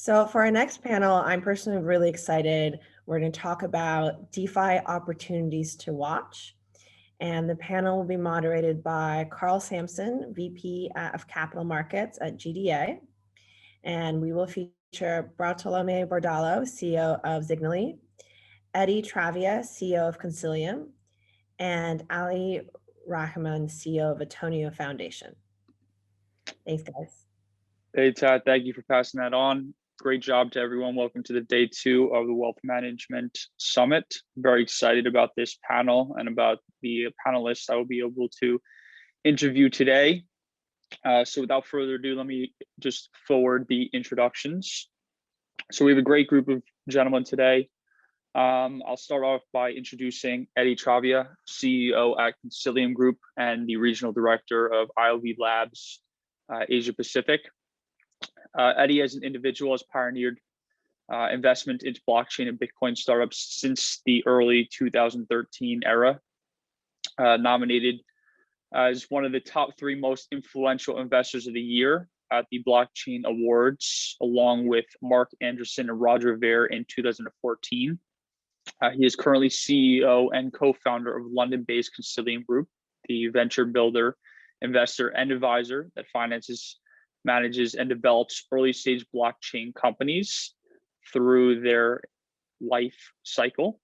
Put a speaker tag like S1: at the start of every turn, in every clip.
S1: So for our next panel, I'm personally really excited. We're going to talk about DeFi opportunities to watch. And the panel will be moderated by Karl Samsen, VP of Capital Markets at GDA. And we will feature Bartolome Bordallo, CEO of Zignaly, Eddy Travia, CEO of Coinsilium, and Ali Raheman, CEO of Autonio Foundation. Thanks, guys.
S2: Hey, Todd, thank you for passing that on. Great job to everyone. Welcome to the day 2 of the Wealth Management Summit. Very excited about this panel and about the panelists I will be able to interview today. So without further ado, let me just forward the introductions. So we have a great group of gentlemen today. I'll start off by introducing Eddy Travia, CEO at Coinsilium Group and the Regional Director of ILV Labs, Asia Pacific. Eddy, as an individual, has pioneered investment into blockchain and Bitcoin startups since the early 2013 era. Nominated as one of the top 3 most influential investors of the year at the Blockchain Awards, along with Mark Anderson and Roger Ver in 2014. He is currently CEO and co-founder of London-based Coinsilium Group, the venture builder, investor, and advisor that finances, manages, and develops early-stage blockchain companies through their life cycle.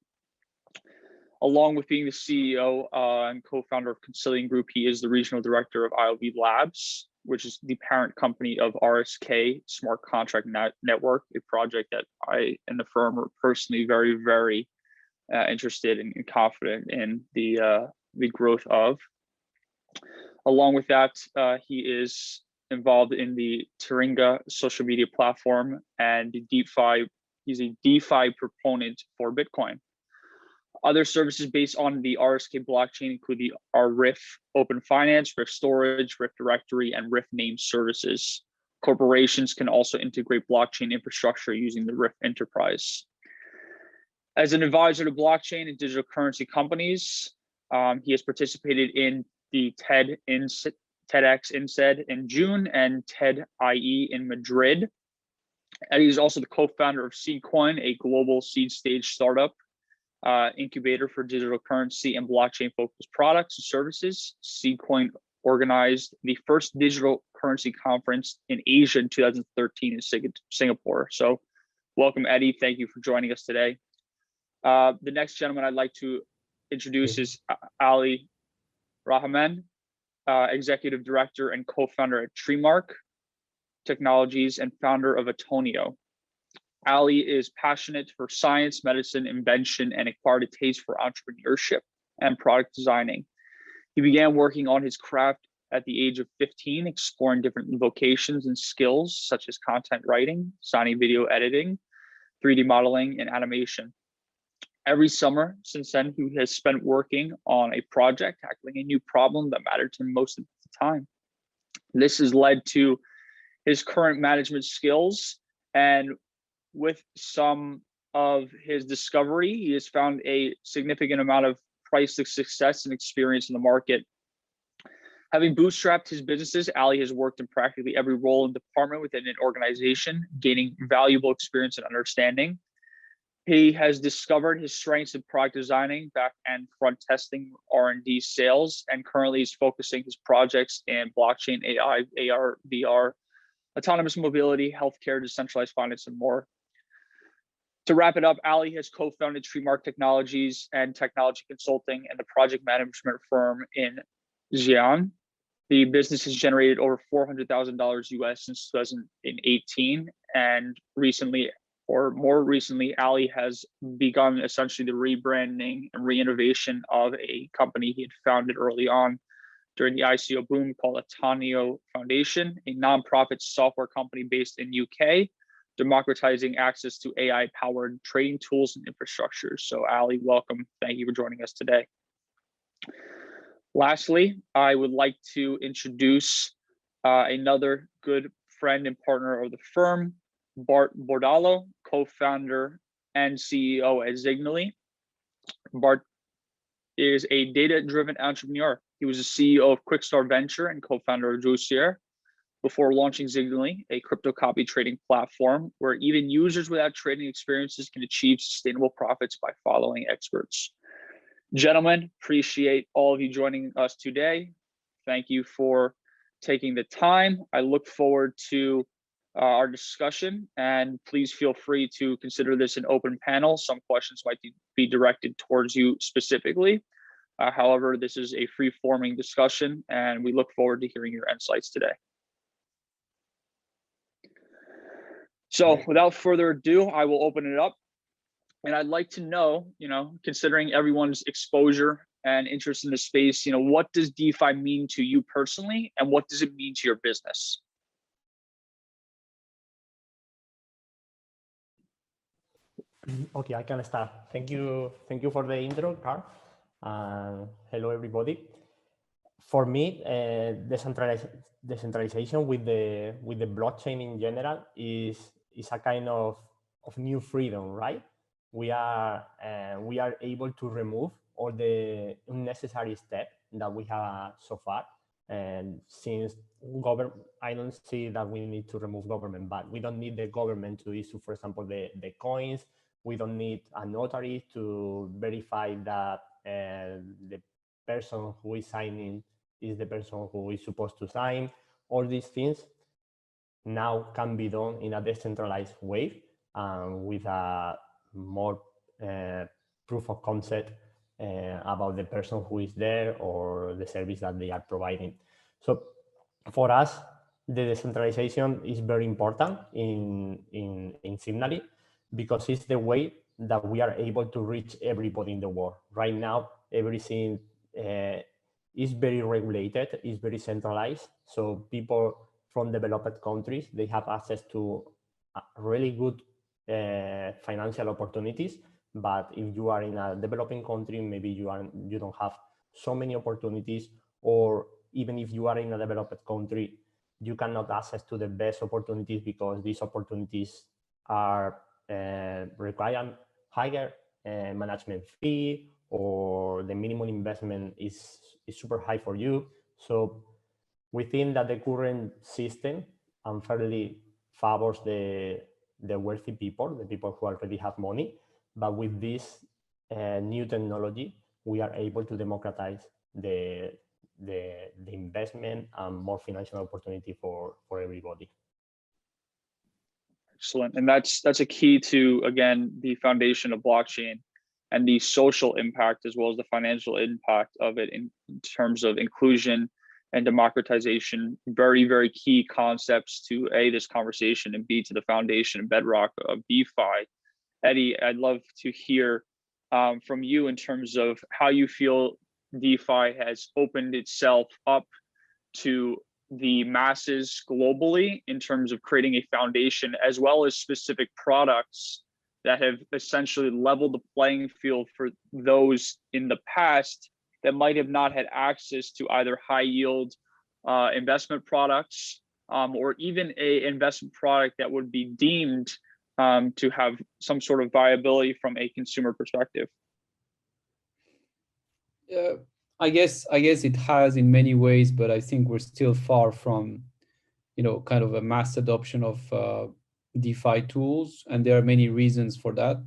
S2: Along with being the CEO and co-founder of Coinsilium Group, he is the regional director of ILV Labs, which is the parent company of RSK Smart Contract Network, a project that I and the firm are personally very, very interested and confident in the growth of. Along with that, he is involved in the Taringa social media platform and the DeFi. He's a DeFi proponent for Bitcoin. Other services based on the RSK blockchain include our RIF Open Finance, RIF Storage, RIF Directory, and RIF Name services. Corporations can also integrate blockchain infrastructure using the RIF Enterprise. As an advisor to blockchain and digital currency companies, he has participated in the TEDx INSEAD in June and TED-IE in Madrid. And he's also the co-founder of Seedcoin, a global seed stage startup incubator for digital currency and blockchain-focused products and services. Seedcoin organized the first digital currency conference in Asia in 2013 in Singapore. So welcome, Eddy. Thank you for joining us today. The next gentleman I'd like to introduce is Ali Raheman, Executive Director and co-founder at Treemark Technologies and founder of Autonio. Ali is passionate for science, medicine, invention, and acquired a taste for entrepreneurship and product designing. He began working on his craft at the age of 15, exploring different vocations and skills such as content writing, designing video editing, 3D modeling, and animation. Every summer since then, he has spent working on a project, tackling a new problem that mattered to him most of the time. This has led to his current management skills, and with some of his discovery, he has found a significant amount of priceless success and experience in the market. Having bootstrapped his businesses, Ali has worked in practically every role and department within an organization, gaining valuable experience and understanding. He has discovered his strengths in product designing, back and front testing, R&D, sales, and currently is focusing his projects in blockchain, AI, AR, VR, autonomous mobility, healthcare, decentralized finance, and more. To wrap it up, Ali has co-founded Treemark Technologies and Technology Consulting and the project management firm in Xi'an. The business has generated over $400,000 US since 2018, and more recently, Ali has begun essentially the rebranding and reinnovation of a company he had founded early on during the ICO boom called Autonio Foundation, a nonprofit software company based in UK, democratizing access to AI-powered trading tools and infrastructure. So Ali, welcome. Thank you for joining us today. Lastly, I would like to introduce another good friend and partner of the firm, Bart Bordallo, co-founder and CEO at Zignaly. Bart is a data-driven entrepreneur. He was the CEO of Quickstar Venture and co-founder of Juicier. before launching Zignaly, a crypto copy trading platform where even users without trading experiences can achieve sustainable profits by following experts. Gentlemen, appreciate all of you joining us today. Thank you for taking the time. I look forward to our discussion, and please feel free to consider this an open panel. Some questions might be directed towards you specifically. However, this is a free-forming discussion, and we look forward to hearing your insights today. So without further ado, I will open it up. And I'd like to know, considering everyone's exposure and interest in the space, what does DeFi mean to you personally, and what does it mean to your business?
S3: Okay, I can start. Thank you for the intro, Karl. Hello, everybody. For me, decentralization with the blockchain in general is a kind of new freedom, right? We are able to remove all the unnecessary steps that we have so far. And since I don't see that we need to remove government, but we don't need the government to issue, for example, the coins. We don't need a notary to verify that the person who is signing is the person who is supposed to sign. All these things now can be done in a decentralized way with a more proof of concept about the person who is there or the service that they are providing. So for us, the decentralization is very important in Zignaly, because it's the way that we are able to reach everybody in the world. Right now, everything is very regulated, is very centralized. So people from developed countries, they have access to really good financial opportunities. But if you are in a developing country, maybe you don't have so many opportunities, or even if you are in a developed country, you cannot access to the best opportunities because these opportunities are require higher management fee, or the minimum investment is super high for you. So we think that the current system unfairly favors the wealthy people, the people who already have money. But with this new technology, we are able to democratize the investment and more financial opportunity for everybody.
S2: Excellent. And that's a key to, again, the foundation of blockchain and the social impact, as well as the financial impact of it in terms of inclusion and democratization. Very, very key concepts to A, this conversation, and B, to the foundation and bedrock of DeFi. Eddy, I'd love to hear from you in terms of how you feel DeFi has opened itself up to the masses globally in terms of creating a foundation, as well as specific products that have essentially leveled the playing field for those in the past that might have not had access to either high yield investment products or even a investment product that would be deemed to have some sort of viability from a consumer perspective.
S4: I guess it has in many ways, but I think we're still far from, kind of a mass adoption of DeFi tools, and there are many reasons for that.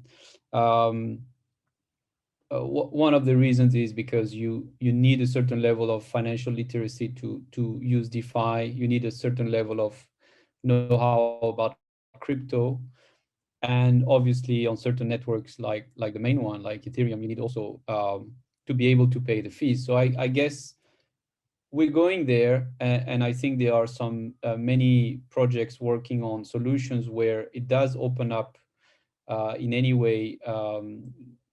S4: One of the reasons is because you need a certain level of financial literacy to use DeFi. You need a certain level of know-how about crypto, and obviously on certain networks like the main one, like Ethereum, you need also to be able to pay the fees. So I guess we're going there, and I think there are many projects working on solutions where it does open up in any way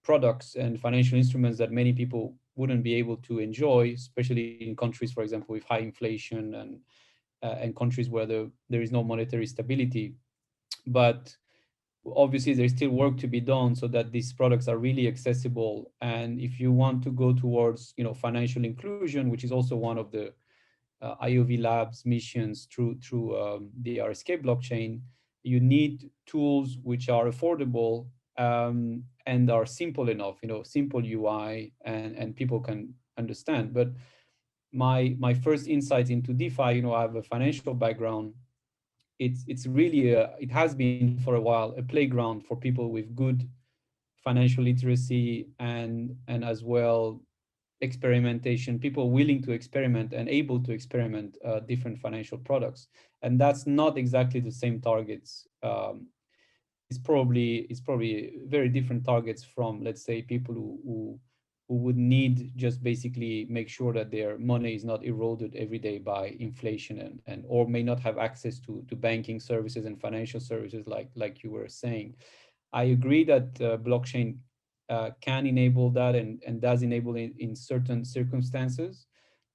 S4: products and financial instruments that many people wouldn't be able to enjoy, especially in countries, for example, with high inflation and countries where there is no monetary stability. But obviously there's still work to be done so that these products are really accessible. And if you want to go towards financial inclusion, which is also one of the IOV Labs missions through the RSK blockchain, you need tools which are affordable and are simple enough, simple UI, and people can understand. But my first insights into DeFi, I have a financial background. It's really it has been for a while a playground for people with good financial literacy and as well experimentation, people willing to experiment and able to experiment different financial products. And that's not exactly the same targets. It's probably very different targets from, let's say, people who would need just basically make sure that their money is not eroded every day by inflation and or may not have access to banking services and financial services like you were saying. I agree that blockchain can enable that and does enable it in certain circumstances.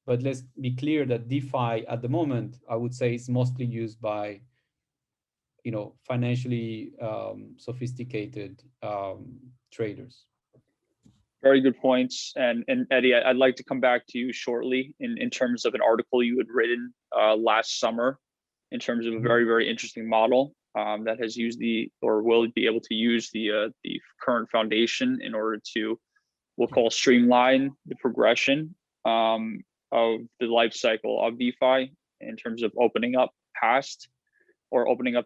S4: But let's be clear that DeFi at the moment, I would say, is mostly used by financially sophisticated traders.
S2: Very good points. And Eddy, I'd like to come back to you shortly in terms of an article you had written last summer in terms of a very, very interesting model that has used or will be able to use the current foundation in order to, we'll call, streamline the progression of the life cycle of DeFi in terms of opening up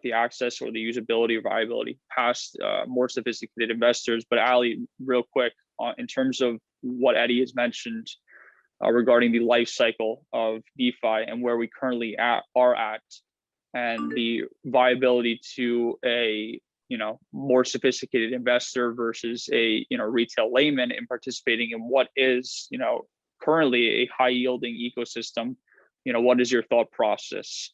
S2: the access or the usability or viability past more sophisticated investors. But Ali, real quick, in terms of what Eddy has mentioned regarding the life cycle of DeFi and where we currently are at, and the viability to a more sophisticated investor versus a retail layman in participating in what is currently a high yielding ecosystem. What is your thought process?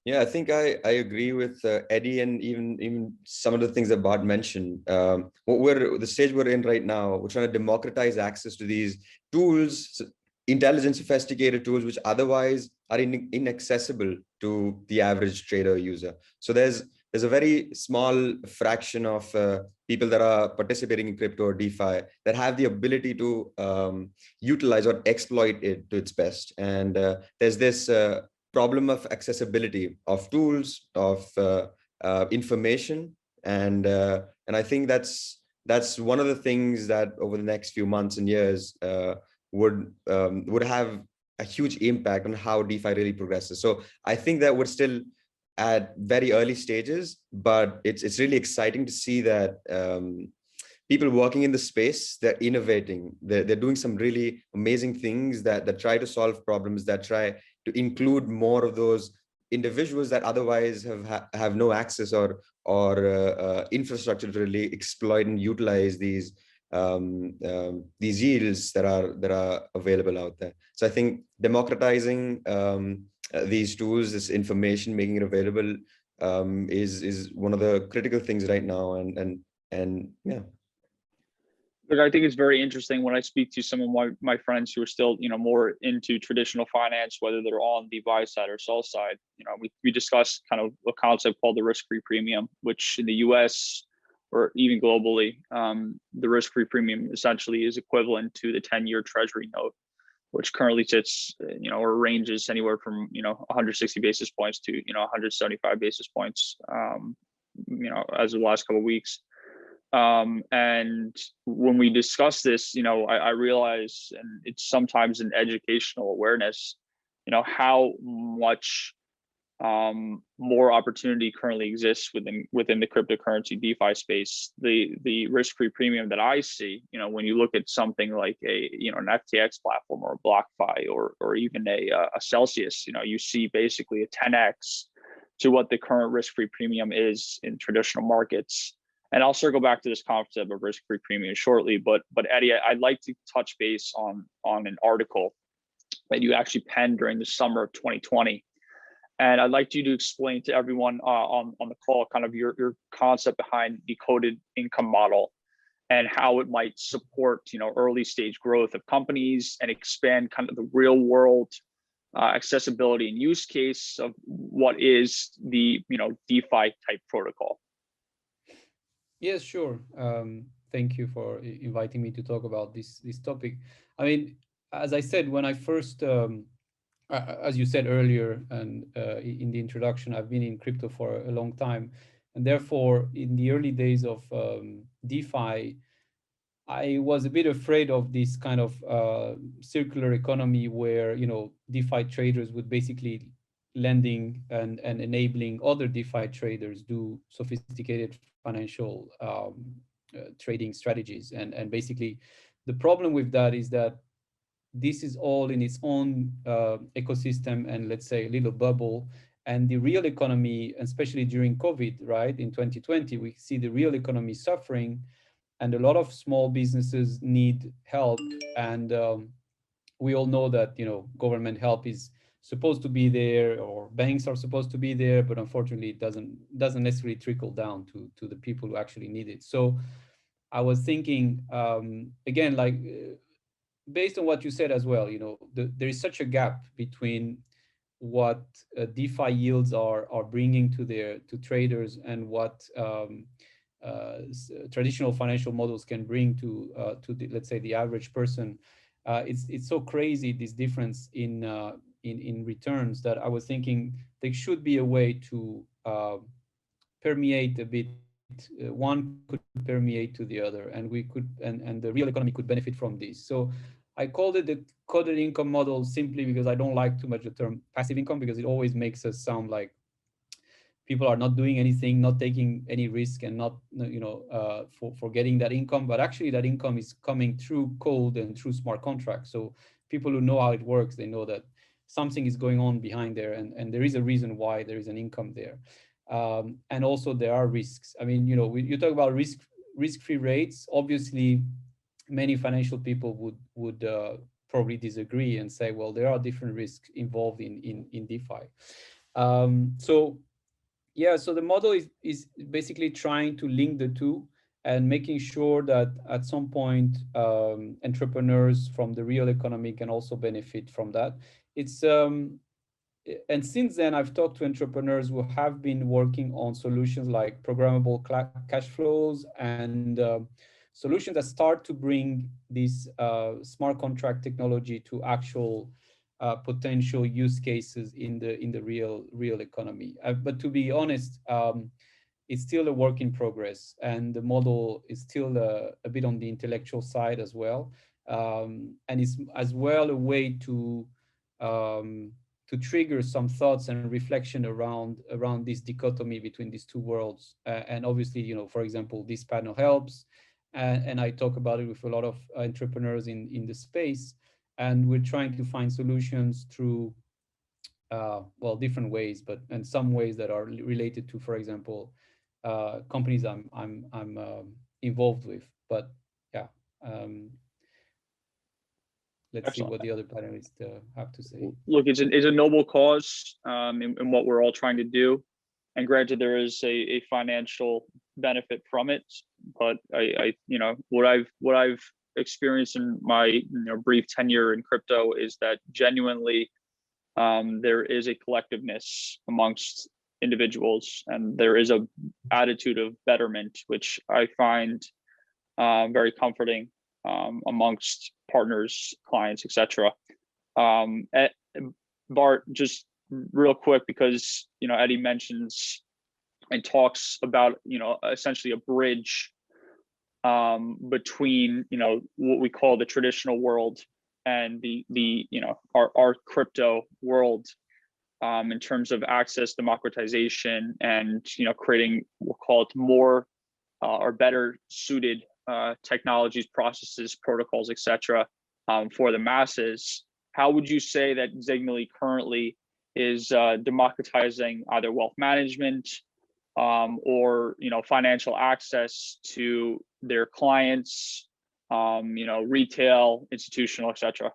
S5: Yeah, I think I agree with Eddy and even some of the things that Bart mentioned. The stage we're in right now, we're trying to democratize access to these tools, intelligent, sophisticated tools, which otherwise are inaccessible to the average trader user. So there's a very small fraction of people that are participating in crypto or DeFi that have the ability to utilize or exploit it to its best. And there's this problem of accessibility of tools, of information, and I think that's one of the things that over the next few months and years would have a huge impact on how DeFi really progresses. So I think that we're still at very early stages, but it's really exciting to see that people working in the space, they're innovating, they're doing some really amazing things that try to solve problems, that try to include more of those individuals that otherwise have no access or infrastructure to really exploit and utilize these yields that are available out there. So I think democratizing these tools, this information, making it available is one of the critical things right now. And yeah.
S2: Look, I think it's very interesting when I speak to some of my friends who are still, more into traditional finance, whether they're on the buy side or sell side. We discussed kind of a concept called the RiskFree Premium, which in the US or even globally, the RiskFree Premium essentially is equivalent to the 10-year Treasury note, which currently sits, or ranges anywhere from 160 basis points to 175 basis points, as of the last couple of weeks. And when we discuss this, I realize, and it's sometimes an educational awareness, how much more opportunity currently exists within the cryptocurrency DeFi space. The risk-free premium that I see, when you look at something like an FTX platform or a BlockFi or even a Celsius, you see basically a 10x to what the current risk-free premium is in traditional markets. And I'll circle back to this concept of risk-free premium shortly, but Eddy, I'd like to touch base on an article that you actually penned during the summer of 2020. And I'd like you to explain to everyone on the call kind of your concept behind the coded income model and how it might support early stage growth of companies and expand kind of the real world accessibility and use case of what is the DeFi type protocol.
S4: Yes, sure. Thank you for inviting me to talk about this topic. I mean, as I said, when I first, as you said earlier, and in the introduction, I've been in crypto for a long time. And therefore, in the early days of DeFi, I was a bit afraid of this kind of circular economy where, DeFi traders would basically lending and enabling other DeFi traders do sophisticated financial trading strategies. And basically the problem with that is that this is all in its own ecosystem and, let's say, a little bubble. And the real economy, especially during COVID, right, in 2020, we see the real economy suffering, and a lot of small businesses need help. And we all know that, government help is supposed to be there, or banks are supposed to be there, but unfortunately it doesn't necessarily trickle down to the people who actually need it. So I was thinking, again, like, based on what you said as well, there is such a gap between what DeFi yields are bringing to traders, and what traditional financial models can bring to the, let's say, the average person. It's so crazy, this difference in returns, that I was thinking there should be a way to permeate a bit. One could permeate to the other, and we could, and the real economy could benefit from this. So I called it the coded income model, simply because I don't like too much the term passive income, because it always makes us sound like people are not doing anything, not taking any risk, and not, for getting that income. But actually that income is coming through code and through smart contracts. So people who know how it works, they know that something is going on behind there, and there is a reason why there is an income there. And also there are risks. I mean, you talk about risk-free rates. Obviously, many financial people would probably disagree and say, well, there are different risks involved in DeFi. So the model is basically trying to link the two, and making sure that at some point entrepreneurs from the real economy can also benefit from that. It's and since then, I've talked to entrepreneurs who have been working on solutions like programmable cash flows, and solutions that start to bring this smart contract technology to actual potential use cases in the real economy. But to be honest, it's still a work in progress, and the model is still a bit on the intellectual side as well, and it's as well a way to trigger some thoughts and reflection around this dichotomy between these two worlds. And obviously, for example, this panel helps, and I talk about it with a lot of entrepreneurs in the space, and we're trying to find solutions through different ways, and some ways that are related to, for example, companies I'm involved with. But yeah, let's
S2: Excellent.
S4: see what the other panelists have to say.
S2: Look, it's a noble cause in what we're all trying to do, and granted, there is a financial benefit from it. But I what I've experienced in my brief tenure in crypto is that genuinely there is a collectiveness amongst individuals, and there is a attitude of betterment, which I find very comforting amongst partners, clients, etc. Bart, just real quick, because Eddy mentions and talks about essentially a bridge between what we call the traditional world and the our crypto world, in terms of access, democratization, and creating, we'll call it, more or better suited technologies, processes, protocols, etc. For the masses. How would you say that Zignaly currently is democratizing either wealth management or financial access to their clients, retail, institutional, etc.?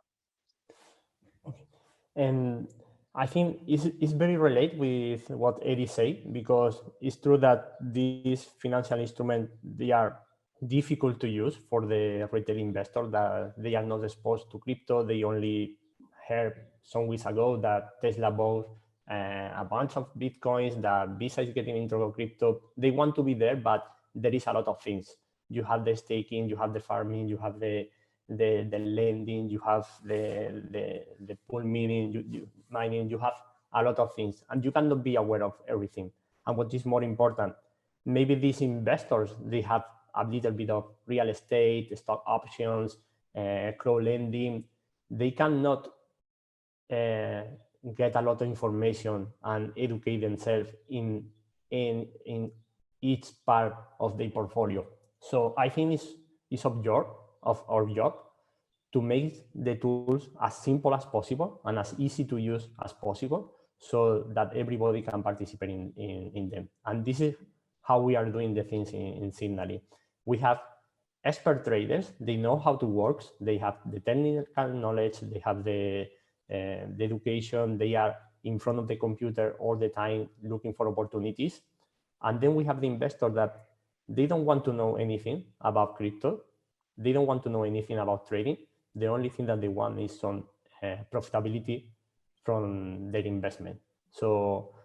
S3: And I think it's very related with what Eddy said, because it's true that these financial instruments, they are difficult to use for the retail investor, that they are not exposed to crypto. They only heard some weeks ago that Tesla bought a bunch of Bitcoins, that Visa is getting into crypto. They want to be there, but there is a lot of things. You have the staking, you have the farming, you have the lending, you have the pool mining, you have a lot of things, and you cannot be aware of everything. And what is more important, maybe these investors, they have a little bit of real estate, stock options, crowd lending, they cannot get a lot of information and educate themselves in each part of the portfolio. So I think it's of our job to make the tools as simple as possible and as easy to use as possible, so that everybody can participate in them. And this is how we are doing the things in Zignaly. We have expert traders, they know how to work, they have the technical knowledge, they have the education, they are in front of the computer all the time looking for opportunities. And then we have the investor that they don't want to know anything about crypto, they don't want to know anything about trading. The only thing that they want is some profitability from their investment. So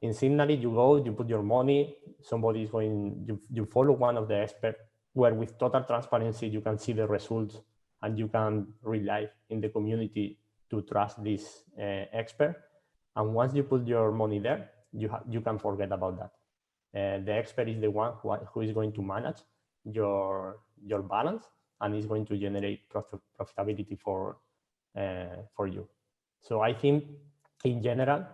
S3: in Zignaly, you go, you put your money, somebody is going, you follow one of the experts, where with total transparency, you can see the results and you can rely in the community to trust this expert. And once you put your money there, you can forget about that. The expert is the one who is going to manage your balance and is going to generate profitability for you. So I think in general,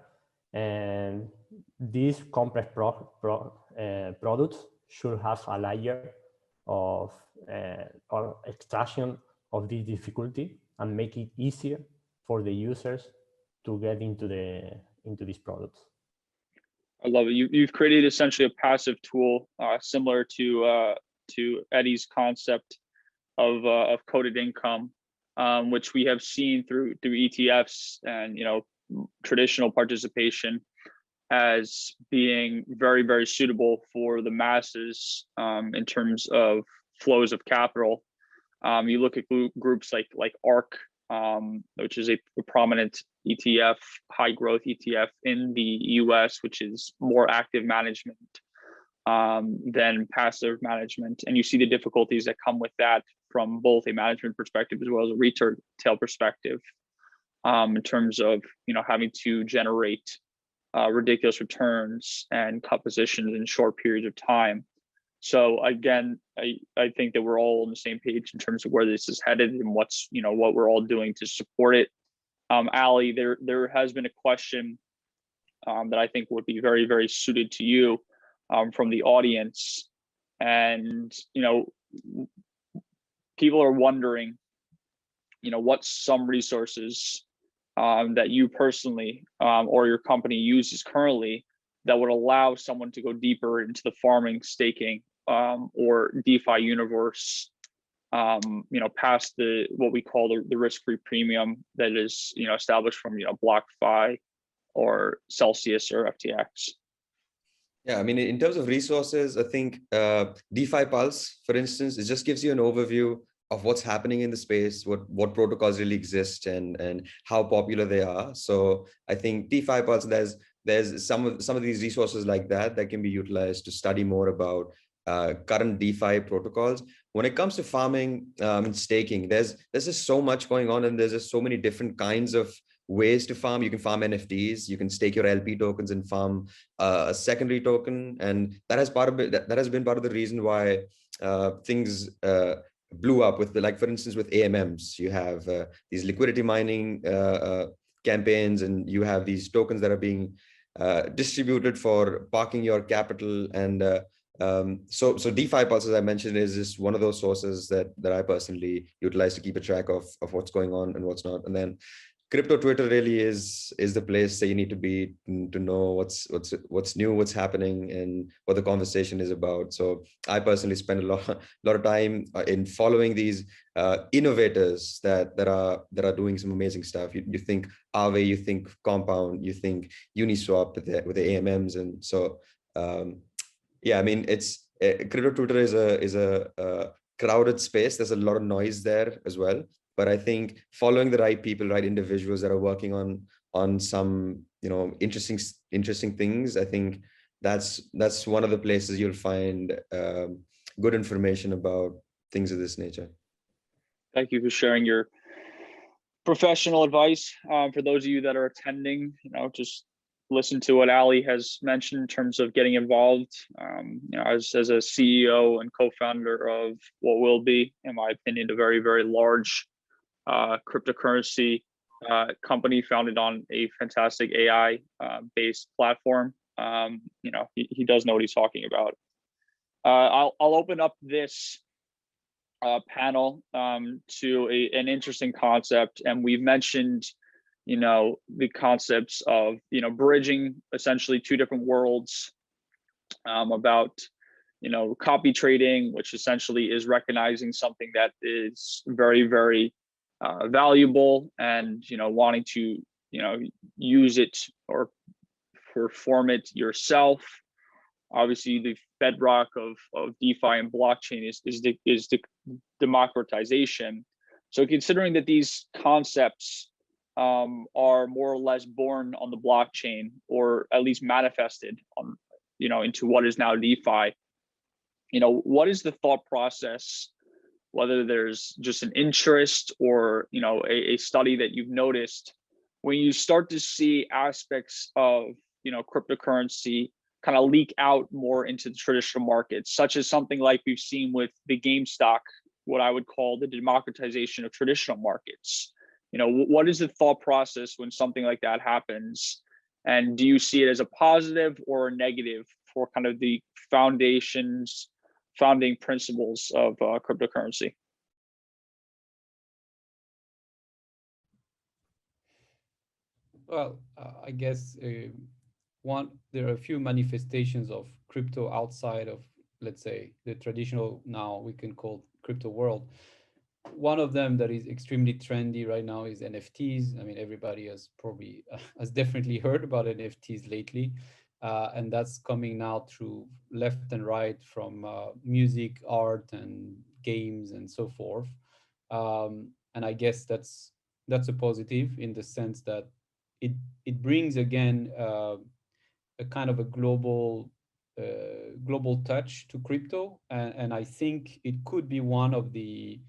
S3: these complex products should have a layer of or extraction of this difficulty and make it easier for the users to get into these products.
S2: I love it. You've created essentially a passive tool similar to Eddy's concept of coded income, which we have seen through ETFs and traditional participation as being very, very suitable for the masses in terms of flows of capital. You look at groups like ARK, which is a prominent ETF, high growth ETF in the US, which is more active management than passive management. And you see the difficulties that come with that from both a management perspective as well as a retail perspective, in terms of having to generate ridiculous returns and cut positions in short periods of time. So again, I think that we're all on the same page in terms of where this is headed and what's what we're all doing to support it. Ali, there has been a question that I think would be very, very suited to you from the audience, and people are wondering, what some resources that you personally or your company uses currently that would allow someone to go deeper into the farming, staking, or DeFi universe, past what we call the RiskFree Premium that is established from BlockFi or Celsius or FTX.
S5: Yeah, I mean, in terms of resources, I think DeFi Pulse, for instance, it just gives you an overview of what's happening in the space, what protocols really exist, and how popular they are. So I think DeFi Pulse, there's some of these resources like that can be utilized to study more about current DeFi protocols. When it comes to farming and staking, there's just so much going on, and there's just so many different kinds of ways to farm. You can farm NFTs, you can stake your LP tokens and farm a secondary token, and that has been part of the reason why things blew up with for instance, with AMMs. You have these liquidity mining campaigns, and you have these tokens that are being distributed for parking your capital. And so DeFi Pulse, as I mentioned, is just one of those sources that I personally utilize to keep a track of what's going on and what's not. And then crypto Twitter really is the place that you need to be to know what's new, what's happening, and what the conversation is about. So I personally spend a lot of time in following these innovators that are doing some amazing stuff. You think Aave, you think Compound, you think Uniswap with the AMMs, and so yeah, I mean, it's crypto Twitter is a crowded space. There's a lot of noise there as well. But I think following the right people, right individuals that are working on some interesting things, I think that's one of the places you'll find good information about things of this nature.
S2: Thank you for sharing your professional advice. For those of you that are attending, just listened to what Ali has mentioned in terms of getting involved. As a CEO and co-founder of what will be, in my opinion, a very, very large cryptocurrency company founded on a fantastic AI based platform. He does know what he's talking about. I'll open up this panel to an interesting concept, and we've mentioned the concepts of bridging essentially two different worlds, about copy trading, which essentially is recognizing something that is very, very valuable and wanting to use it or perform it yourself. Obviously, the bedrock of DeFi and blockchain is the democratization. So considering that these concepts are more or less born on the blockchain, or at least manifested on into what is now DeFi, what is the thought process, whether there's just an interest or a study that you've noticed when you start to see aspects of cryptocurrency kind of leak out more into the traditional markets, such as something like we've seen with the GameStop, what I would call the democratization of traditional markets. What is the thought process when something like that happens? And do you see it as a positive or a negative for kind of the founding principles of cryptocurrency?
S4: Well, I guess there are a few manifestations of crypto outside of, let's say, the traditional, now we can call crypto world. One of them that is extremely trendy right now is NFTs. I mean, everybody has definitely heard about NFTs lately. And that's coming now through left and right, from music, art, and games, and so forth. And I guess that's a positive, in the sense that it brings again a kind of a global touch to crypto, and I think it could be one of the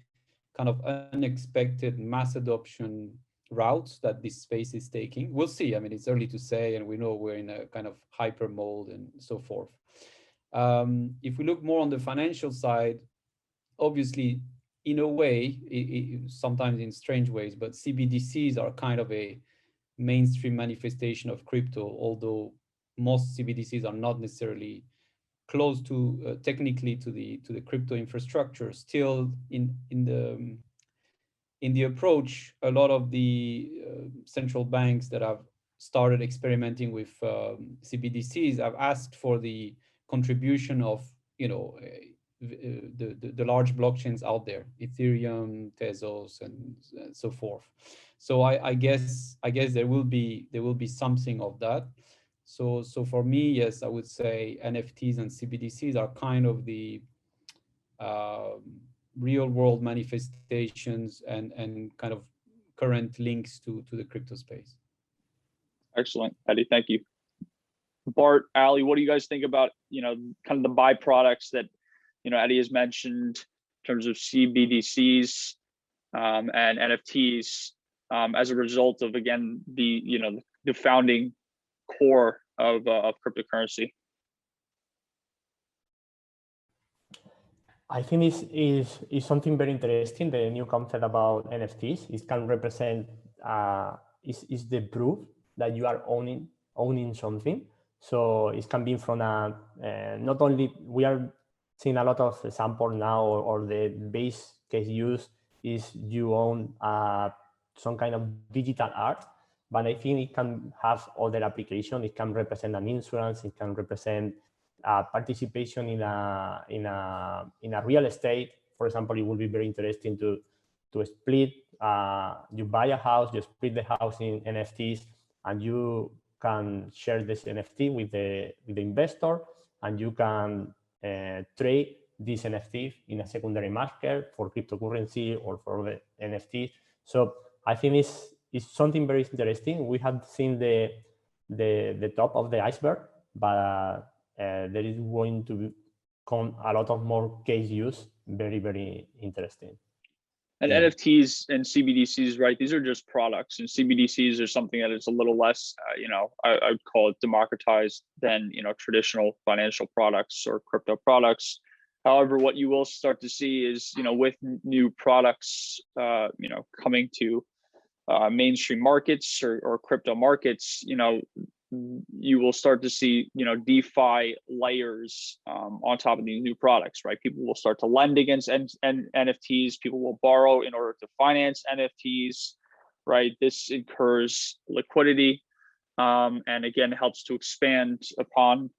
S4: kind of unexpected mass adoption routes that this space is taking. We'll see. I mean, it's early to say, and we know we're in a kind of hyper mode and so forth. If we look more on the financial side, obviously, in a way, sometimes in strange ways, but CBDCs are kind of a mainstream manifestation of crypto, although most CBDCs are not necessarily close to technically to the crypto infrastructure. Still, in the approach, a lot of the central banks that have started experimenting with CBDCs have asked for the contribution of the large blockchains out there, Ethereum, Tezos, and so forth. So I guess there will be something of that. So for me, yes, I would say NFTs and CBDCs are kind of the real world manifestations and kind of current links to the crypto space.
S2: Excellent, Eddy, thank you. Bart, Ali, what do you guys think about kind of the byproducts that Eddy has mentioned in terms of CBDCs and NFTs as a result of, again, the founding core of cryptocurrency?
S3: I think is something very interesting. The new concept about NFTs, it can represent is the proof that you are owning something. So it can be from not only, we are seeing a lot of examples now, or the base case use is you own some kind of digital art, but I think it can have other applications. It can represent an insurance. It can represent participation in a real estate. For example, it would be very interesting to split. You buy a house, you split the house in NFTs, and you can share this NFT with the investor, and you can trade this NFT in a secondary market for cryptocurrency or for the NFT. So I think it's something very interesting. We have seen the top of the iceberg, but there is going to come a lot of more case use. Very, very interesting.
S2: And
S5: Yeah.
S2: NFTs and CBDCs, right? These are just products, and CBDCs are something that is a little less, I would call it democratized than, traditional financial products or crypto products. However, what you will start to see is, with new products, coming to mainstream markets or crypto markets, you will start to see, DeFi layers on top of these new products, right? People will start to lend against NFTs. People will borrow in order to finance NFTs, right? This incurs liquidity, and again, helps to expand upon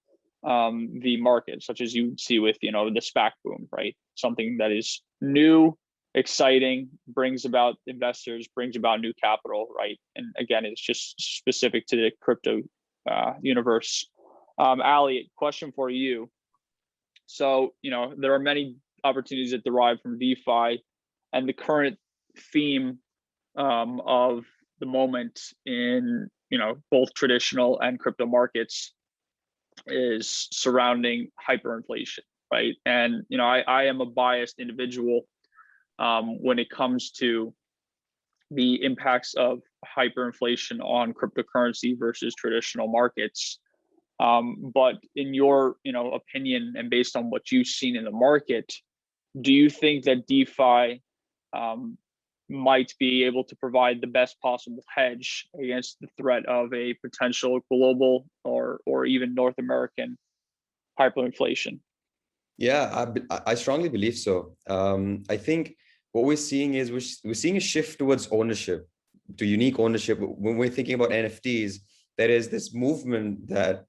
S2: the market, such as you see with, the SPAC boom, right? Something that is new, exciting, brings about investors, brings about new capital, right? And again, it's just specific to the crypto universe. Ali, question for you. So, there are many opportunities that derive from DeFi, and the current theme of the moment in, both traditional and crypto markets is surrounding hyperinflation, right? And, I am a biased individual when it comes to the impacts of hyperinflation on cryptocurrency versus traditional markets. But in your, opinion, and based on what you've seen in the market, do you think that DeFi might be able to provide the best possible hedge against the threat of a potential global or even North American hyperinflation?
S5: Yeah, I strongly believe so. I think what we're seeing is we're seeing a shift towards ownership, to unique ownership. When we're thinking about NFTs, there is this movement that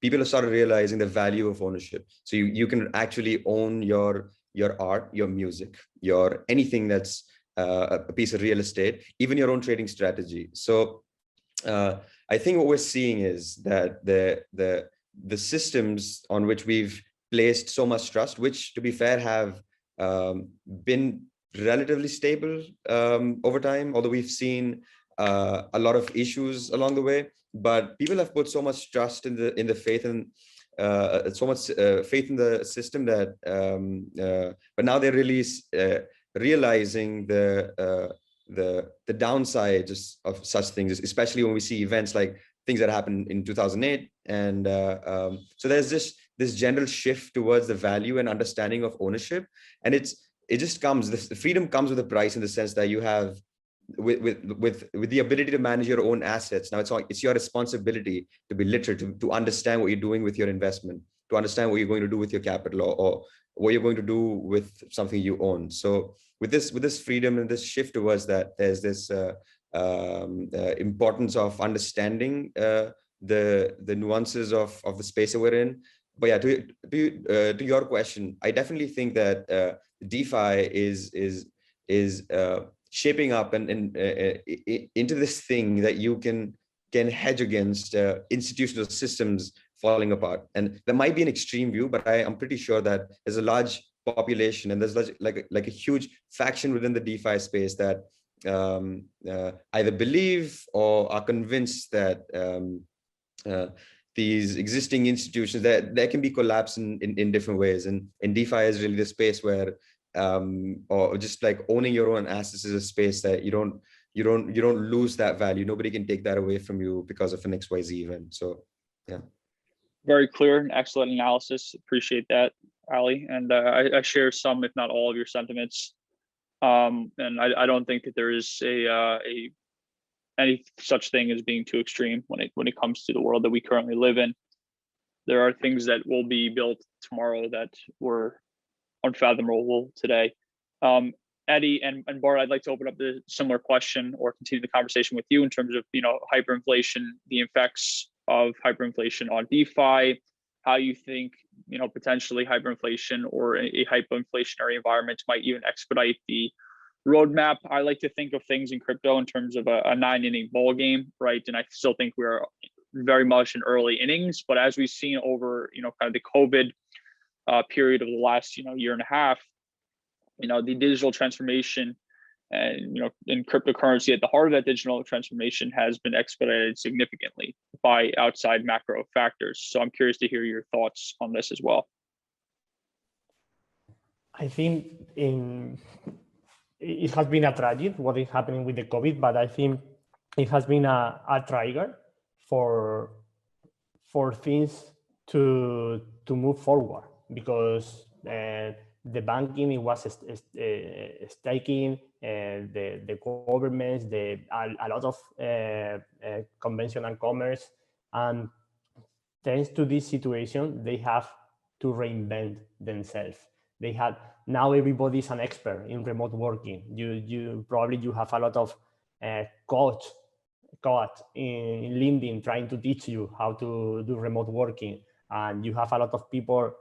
S5: people have started realizing the value of ownership. So you can actually own your art, your music, your anything that's a piece of real estate, even your own trading strategy. So I think what we're seeing is that the systems on which we've placed so much trust, which to be fair have been relatively stable over time, although we've seen a lot of issues along the way, but people have put so much trust in the faith and so much faith in the system that but now they're really realizing the downsides of such things, especially when we see events like things that happened in 2008. And so there's this general shift towards the value and understanding of ownership, and it just comes, the freedom comes with a price, in the sense that you have with the ability to manage your own assets. Now it's your responsibility to be literate, to understand what you're doing with your investment, to understand what you're going to do with your capital, or what you're going to do with something you own. So with this freedom and this shift towards that, there's this importance of understanding the nuances of the space that we're in. But yeah, to your question, I definitely think that DeFi is shaping up and into this thing that you can hedge against institutional systems falling apart. And there might be an extreme view, but I'm pretty sure that there's a large population, and there's like a huge faction within the DeFi space that either believe or are convinced that these existing institutions, that there can be collapse in different ways. And DeFi is really the space where or just like owning your own assets is a space that you don't lose that value. Nobody can take that away from you because of an XYZ event. So yeah.
S2: Very clear and excellent analysis. Appreciate that, Ali. And I share some, if not all, of your sentiments. And I don't think that there is any such thing as being too extreme when it comes to the world that we currently live in. There are things that will be built tomorrow that were unfathomable today. Eddy and Bart, I'd like to open up the similar question or continue the conversation with you in terms of hyperinflation, the effects of hyperinflation on DeFi, how you think potentially hyperinflation or a hyperinflationary environment might even expedite the roadmap. I like to think of things in crypto in terms of a 9-inning ball game, right? And I still think we're very much in early innings, but as we've seen over kind of the COVID period of the last year and a half, the digital transformation and in cryptocurrency at the heart of that digital transformation has been expedited significantly by outside macro factors. So I'm curious to hear your thoughts on this as well.
S3: I think it has been a tragedy what is happening with the COVID, but I think it has been a trigger for things to move forward, because the banking, it was staking, the governments, a lot of conventional commerce, and thanks to this situation, they have to reinvent themselves. They had, now everybody's an expert in remote working. You probably have a lot of coach in LinkedIn trying to teach you how to do remote working, and you have a lot of people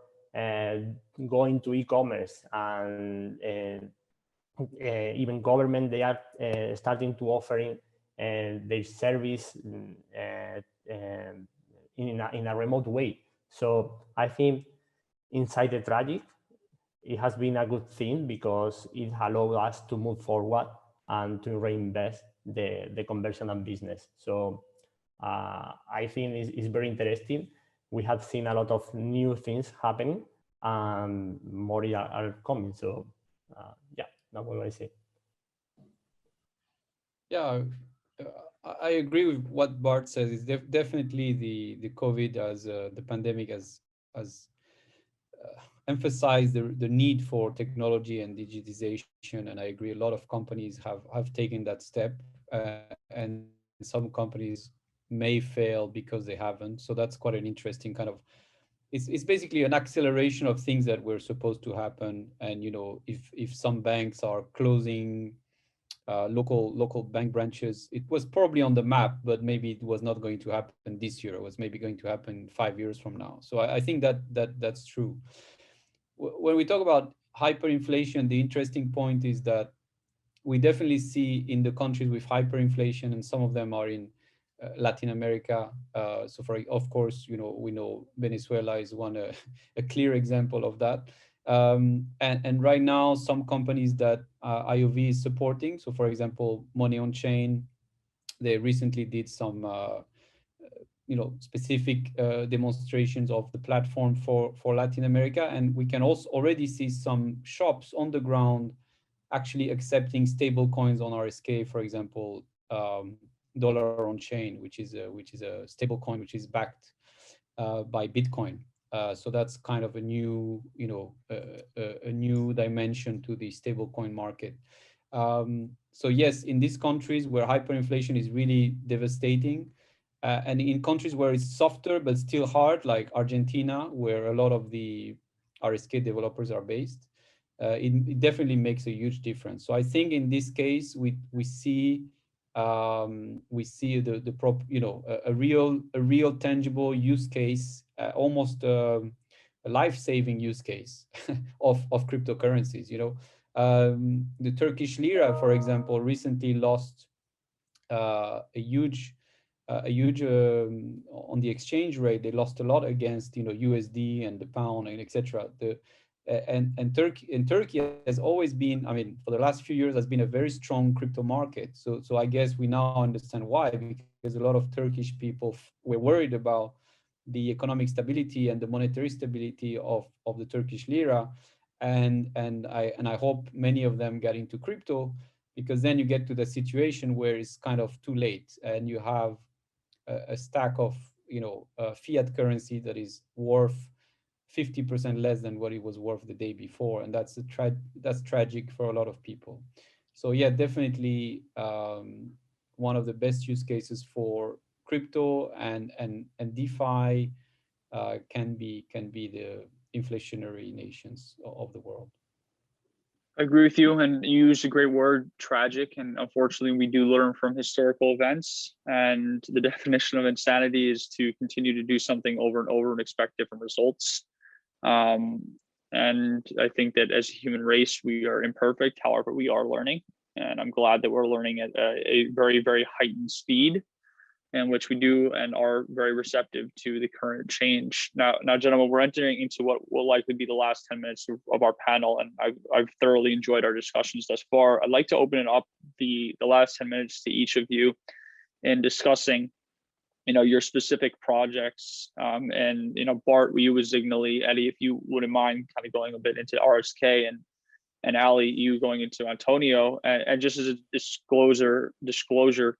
S3: going to e-commerce, and even government, they are starting to offering their service in a remote way. So I think inside the tragic, it has been a good thing, because it allowed us to move forward and to reinvest the conversion and business. So I think it's very interesting. We have seen a lot of new things happening, and more are coming. So yeah, that's what I say.
S4: Yeah, I agree with what Bart says. It's definitely the COVID, as the pandemic has emphasized the need for technology and digitization, and I agree. A lot of companies have taken that step, and some companies may fail because they haven't. So that's quite an interesting kind of. It's basically an acceleration of things that were supposed to happen. And if some banks are closing local bank branches, it was probably on the map, but maybe it was not going to happen this year. It was maybe going to happen 5 years from now. So I think that's true. When we talk about hyperinflation, the interesting point is that we definitely see in the countries with hyperinflation, and some of them are in Latin America. So of course, we know Venezuela is a clear example of that. And right now, some companies that IOV is supporting, so for example, Money on Chain, they recently did some specific demonstrations of the platform for Latin America, and we can also already see some shops on the ground actually accepting stable coins on RSK, for example, dollar on chain, which is a stable coin which is backed by Bitcoin. So that's kind of a new a new dimension to the stablecoin market. So yes, in these countries where hyperinflation is really devastating, and in countries where it's softer but still hard, like Argentina, where a lot of the RSK developers are based, it definitely makes a huge difference. So I think in this case, we see the prop, a real tangible use case, almost a life-saving use case of cryptocurrencies. The Turkish lira, for example, recently lost a huge on the exchange rate. They lost a lot against USD and the pound and etc. And Turkey has always been, I mean, for the last few years, has been a very strong crypto market. So I guess we now understand why, because a lot of Turkish people were worried about the economic stability and the monetary stability of the Turkish lira, and I hope many of them get into crypto, because then you get to the situation where it's kind of too late, and you have a stack of fiat currency that is worth 50% less than what it was worth the day before, and that's tragic for a lot of people. So yeah, definitely one of the best use cases for crypto and DeFi can be the inflationary nations of the world.
S2: I agree with you, and you used a great word, tragic, and unfortunately we do learn from historical events, and the definition of insanity is to continue to do something over and over and expect different results. And I think that as a human race, we are imperfect, however, we are learning, and I'm glad that we're learning at a very, very heightened speed, in which we do and are very receptive to the current change. Now, gentlemen, we're entering into what will likely be the last 10 minutes of our panel, and I've thoroughly enjoyed our discussions thus far. I'd like to open it up the last 10 minutes to each of you in discussing, your specific projects. And Bart, you with Zignaly, Eddy, if you wouldn't mind kind of going a bit into RSK and and Ali, you going into Autonio, and just as a disclosure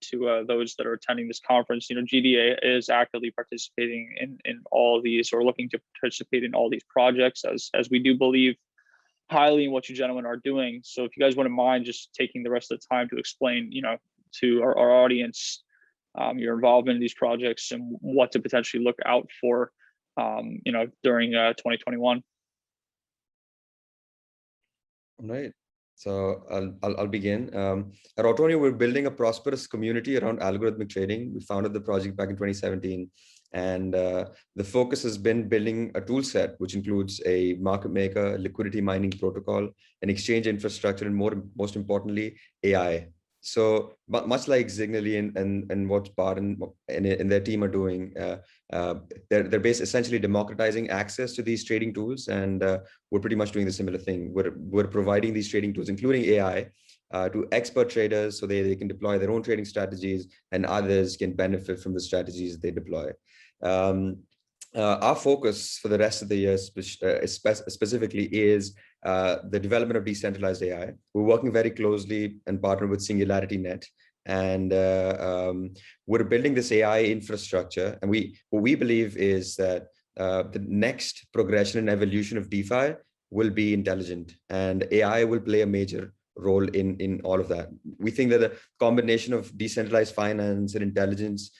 S2: to those that are attending this conference, GDA is actively participating in all of these, or looking to participate in all these projects, as we do believe highly in what you gentlemen are doing. So if you guys wouldn't mind just taking the rest of the time to explain, to our audience, your involvement in these projects and what to potentially look out for, during 2021.
S5: All right. So I'll begin. At Autonio, we're building a prosperous community around algorithmic trading. We founded the project back in 2017, and the focus has been building a tool set, which includes a market maker, liquidity mining protocol, an exchange infrastructure, and most importantly, AI. So much like Zignaly and what Bart and their team are doing, they're essentially democratizing access to these trading tools, and we're pretty much doing the similar thing. We're providing these trading tools, including AI, to expert traders, so they can deploy their own trading strategies, and others can benefit from the strategies they deploy. Our focus for the rest of the year specifically is the development of decentralized AI. We're working very closely and partner with Singularity Net, and we're building this AI infrastructure. And what we believe is that the next progression and evolution of DeFi will be intelligent, and AI will play a major role in all of that. We think that the combination of decentralized finance and intelligence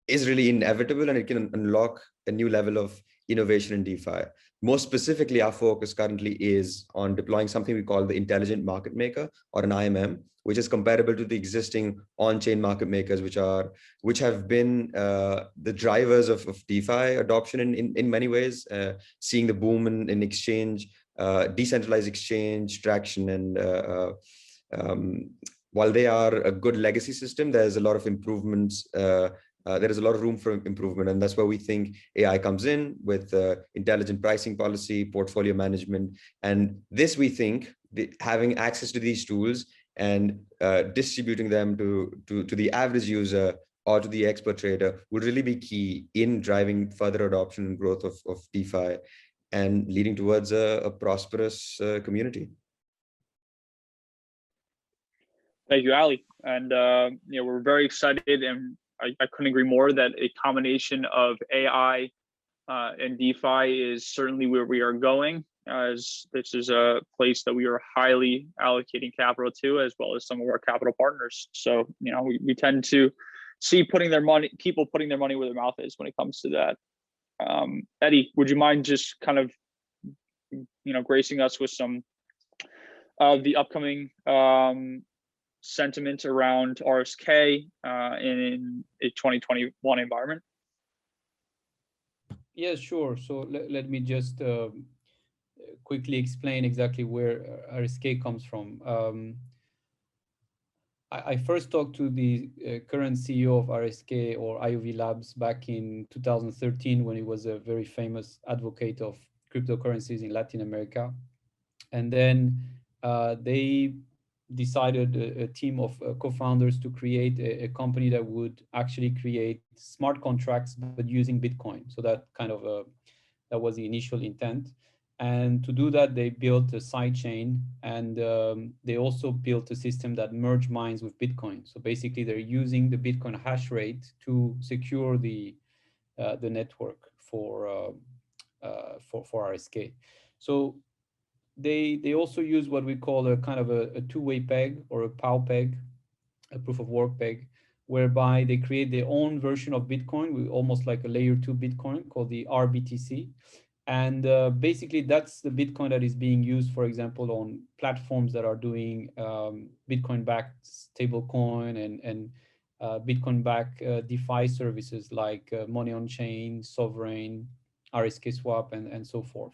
S5: is really inevitable, and it can unlock a new level of innovation in DeFi. More specifically, our focus currently is on deploying something we call the intelligent market maker, or an IMM, which is comparable to the existing on-chain market makers, which have been the drivers of DeFi adoption in many ways, seeing the boom in exchange, decentralized exchange traction. And while they are a good legacy system, there's a lot of improvements. There is a lot of room for improvement, and that's where we think AI comes in with intelligent pricing policy, portfolio management. And this, we think, having access to these tools and distributing them to the average user or to the expert trader would really be key in driving further adoption and growth of DeFi and leading towards a prosperous community.
S2: Thank you, Ali. And we're very excited, and I couldn't agree more that a combination of AI and DeFi is certainly where we are going, as this is a place that we are highly allocating capital to, as well as some of our capital partners. So, we tend to see people putting their money where their mouth is when it comes to that. Eddy, would you mind just kind of, gracing us with some of the upcoming sentiment around RSK in a 2021 environment?
S4: Yeah, sure. So let me just quickly explain exactly where RSK comes from. I first talked to the current CEO of RSK, or IOV Labs, back in 2013, when he was a very famous advocate of cryptocurrencies in Latin America. And then they decided, a team of co-founders, to create a company that would actually create smart contracts, but using Bitcoin. So that that was the initial intent. And to do that, they built a sidechain, and they also built a system that merge mines with Bitcoin. So basically, they're using the Bitcoin hash rate to secure the network for RSK. So they also use what we call a kind of a two-way peg, or a POW peg, a proof of work peg, whereby they create their own version of Bitcoin, with almost like a layer 2 Bitcoin called the RBTC. And basically, that's the Bitcoin that is being used, for example, on platforms that are doing Bitcoin-backed stablecoin and Bitcoin-backed DeFi services like Money on Chain, Sovereign, RSK Swap, and so forth.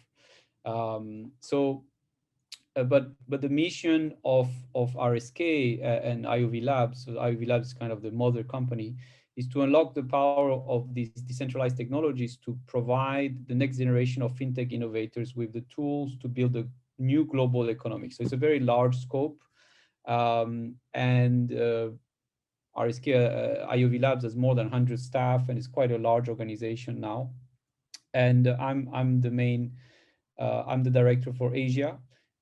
S4: But the mission of RSK and IOV Labs, so IOV Labs is kind of the mother company, is to unlock the power of these decentralized technologies to provide the next generation of fintech innovators with the tools to build a new global economy. So it's a very large scope, and RSK IOV Labs has more than 100 staff, and it's quite a large organization now. And I'm the director for Asia.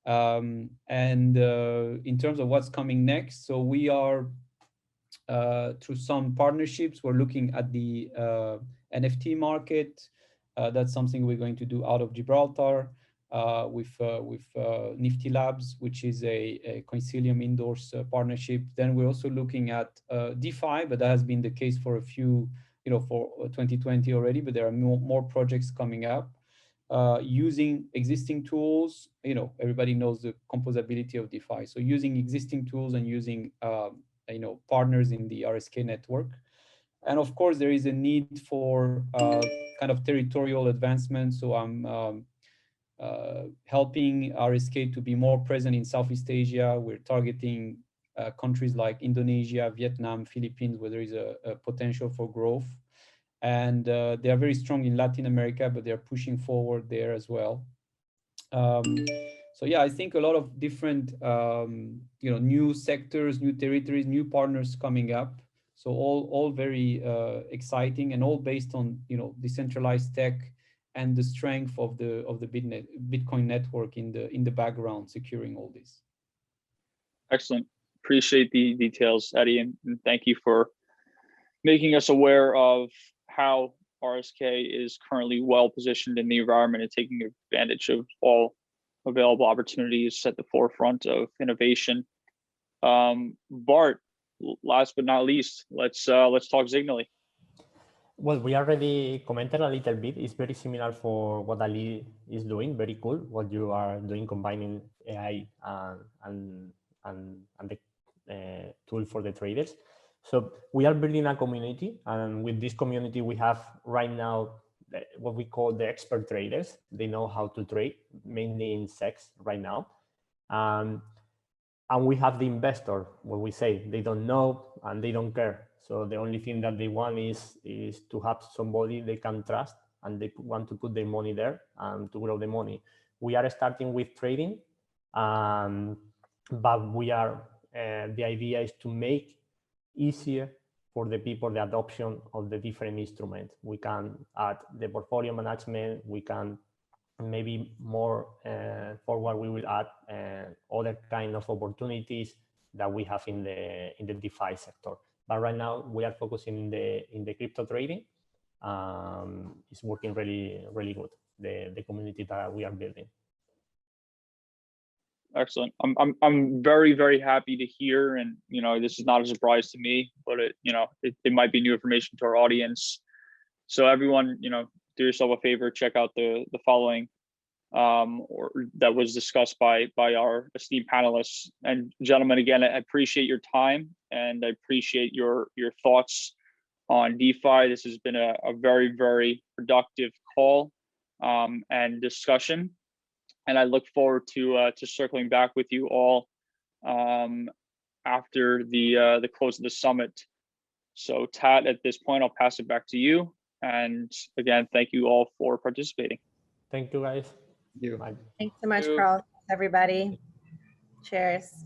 S4: And in terms of what's coming next, so we are through some partnerships, we're looking at the NFT market. That's something we're going to do out of Gibraltar with Nifty Labs, which is a Coinsilium indoors partnership. Then we're also looking at DeFi, but that has been the case for a few, for 2020 already, but there are more projects coming up. Using existing tools, everybody knows the composability of DeFi. So using existing tools and using partners in the RSK network. And of course, there is a need for kind of territorial advancement. So I'm helping RSK to be more present in Southeast Asia. We're targeting countries like Indonesia, Vietnam, Philippines, where there is a potential for growth. And they are very strong in Latin America, but they're pushing forward there as well. So yeah, I think a lot of different, new sectors, new territories, new partners coming up. So all very exciting, and all based on decentralized tech and the strength of the Bitcoin network in the background securing all this.
S2: Excellent. Appreciate the details, Eddy, and thank you for making us aware of how RSK is currently well positioned in the environment and taking advantage of all available opportunities at the forefront of innovation. Bart, last but not least, let's talk Zignaly.
S3: Well, we already commented a little bit. It's very similar for what Ali is doing. Very cool what you are doing, combining AI and the tool for the traders. So we are building a community, and with this community, we have right now what we call the expert traders. They know how to trade, mainly in SEX right now. And we have the investor, where we say they don't know and they don't care. So the only thing that they want is to have somebody they can trust, and they want to put their money there and to grow the money. We are starting with trading, but we are the idea is to make easier for the people the adoption of the different instruments. We can add the portfolio management. We can maybe more forward. We will add other kind of opportunities that we have in the DeFi sector. But right now we are focusing in the crypto trading. It's working really, really good. The community that we are building.
S2: Excellent. I'm very, very happy to hear, and this is not a surprise to me, but it might be new information to our audience. So everyone, do yourself a favor, check out the following or that was discussed by our esteemed panelists. And gentlemen, again, I appreciate your time, and I appreciate your thoughts on DeFi. This has been a very, very productive call and discussion. And I look forward to circling back with you all after the close of the summit. So Tat, at this point, I'll pass it back to you. And again, thank you all for participating.
S3: Thank you, guys.
S5: Thank you.
S3: Bye.
S1: Thanks so much, Karl. Everybody. Cheers.